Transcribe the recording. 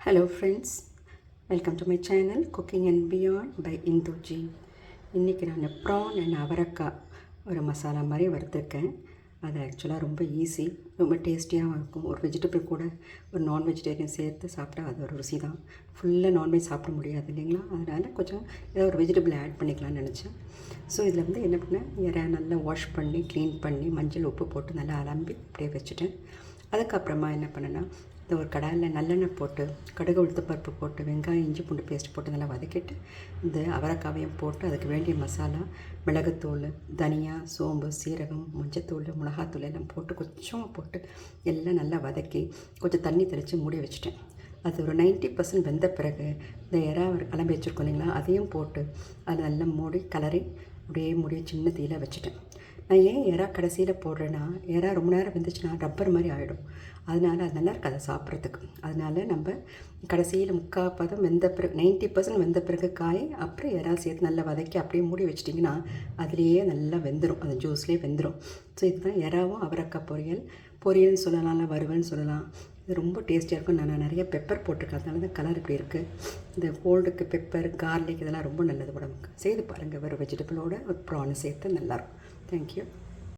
Hello friends, welcome to my channel Cooking and Beyond by Indu G. இன்றைக்கி நான் PRAN and அவரக்காய் ஒரு மசாலா மாதிரி வறுத்துருக்கேன். அது ஆக்சுவலாக ரொம்ப ஈஸி, ரொம்ப டேஸ்டியாகவும் இருக்கும். ஒரு வெஜிடபிள் கூட ஒரு நான் வெஜிடேரியன் சேர்த்து சாப்பிட்டா அது ஒரு ருசி தான். ஃபுல்லாக நான்வெஜ் சாப்பிட முடியாது இல்லைங்களா, அதனால் கொஞ்சம் ஏதோ ஒரு வெஜிடபிள் ஆட் பண்ணிக்கலாம்னு நினச்சேன். ஸோ இதில் வந்து என்ன பண்ணேன், இறை நல்லா வாஷ் பண்ணி க்ளீன் பண்ணி மஞ்சள் உப்பு போட்டு நல்லா அலம்பி அப்படியே வச்சுட்டேன். அதுக்கப்புறமா என்ன பண்ணேன்னா, இந்த ஒரு கடாயில் நல்லெண்ணெய் போட்டு கடுகு உளுத்த பருப்பு போட்டு வெங்காயம் இஞ்சி பூண்டு பேஸ்ட் போட்டு நல்லா வதக்கிட்டு இந்த அவரைக்காவையும் போட்டு அதுக்கு வேண்டிய மசாலா மிளகுத்தூள் தனியா சோம்பு சீரகம் மஞ்சத்தூள் மிளகாத்தூள் எல்லாம் போட்டு கொஞ்சமாக போட்டு எல்லாம் நல்லா வதக்கி கொஞ்சம் தண்ணி தெளித்து மூடி வச்சுட்டேன். அது ஒரு 90% வெந்த பிறகு இந்த இறா அலம்பி வச்சுருக்கோம் இல்லைங்களா, அதையும் போட்டு அதை நல்லா மூடி கலரி அப்படியே மூடி சின்ன தீயில் வச்சுட்டேன். நான் ஏன் இறா கடைசியில் போடுறேன்னா, இறா ரொம்ப நேரம் வெந்துச்சுன்னா ரப்பர் மாதிரி ஆகிடும். அதனால் அது நல்லா இருக்குது அதை சாப்பிட்றதுக்கு. அதனால் நம்ம கடைசியில் 3/4 வெந்த பிறகு 90% வெந்த பிறகு காய் அப்புறம் இறா சேர்த்து நல்லா வதக்கி அப்படியே மூடி வச்சிட்டிங்கன்னா அதுலேயே நல்லா வெந்துடும், அந்த ஜூஸ்லேயே வெந்துடும். ஸோ இதுதான் இறாவும் அவரைக்காய் பொரியல்னு சொல்லலாம், இல்லை வறுவல்னு சொல்லலாம். இது ரொம்ப டேஸ்டியாக இருக்கும். நான் நிறைய பெப்பர் போட்டிருக்கேன், அதனால தான் கலர் இப்படி இருக்குது. இந்த கோல்டுக்கு பெப்பர் கார்லிக் இதெல்லாம் ரொம்ப நல்லது உடம்புக்கு. செய்து பாருங்கள், ஒரு வெஜிடபிளோட ஒரு ப்ரான் சேர்த்து நல்லாயிருக்கும். தேங்க்யூ.